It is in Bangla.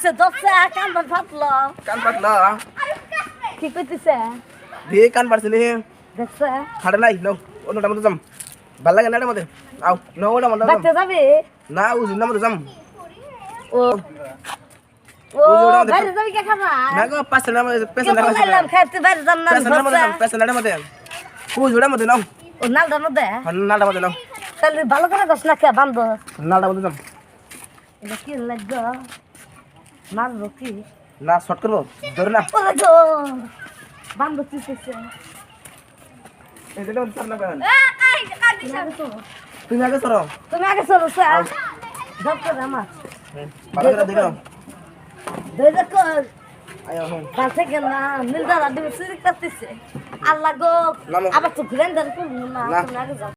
ধরছে ধরছে কান ফাটলো কান পাতলা কি কইতেছে দিয়ে কান পারছিলি দেখছে হাড়ে নাই নাও অন্যটার মধ্যে যাম ভাল লাগে না এটার মধ্যে আও নাও ওটার মধ্যে যাম দেখতে যাবি না ও জিন্দার মধ্যে যাম ও ও ওই যে ওটার মধ্যে- বাইরে যাবি কে খাবা না গো প্যাসেঞ্জার মধ্যে প্যাসেঞ্জার মধ্যে বললাম খাইতে বাইরে যাম না প্যাসেঞ্জার মধ্যে যাম প্যাসেঞ্জার মধ্যে ও জোড়ার মধ্যে নাও ও নালটার মধ্যে নালটার মধ্যে নাও তাহলে ভালো করে দশ না কে বান্ধব নালটার মধ্যে যাম এটা কি লাগবে মারবো কি না শর্ট করবো ধরে না ওরে গো বান্ধব কি কইছে এটা সামনে করেন তুমি আগে চলো। তুমি আগে সরো তুমি আগে চলো স্যার ডক্টর আমার ভালো করে দিও ধৈর্য কর আয় হুম কাল থেকে না নীল দাদা ডিম সিরিক করতেছে আল্লাহ গো নামো। আবার তো গ্রাইন্ডার করবো না না। তুমি আগে যাও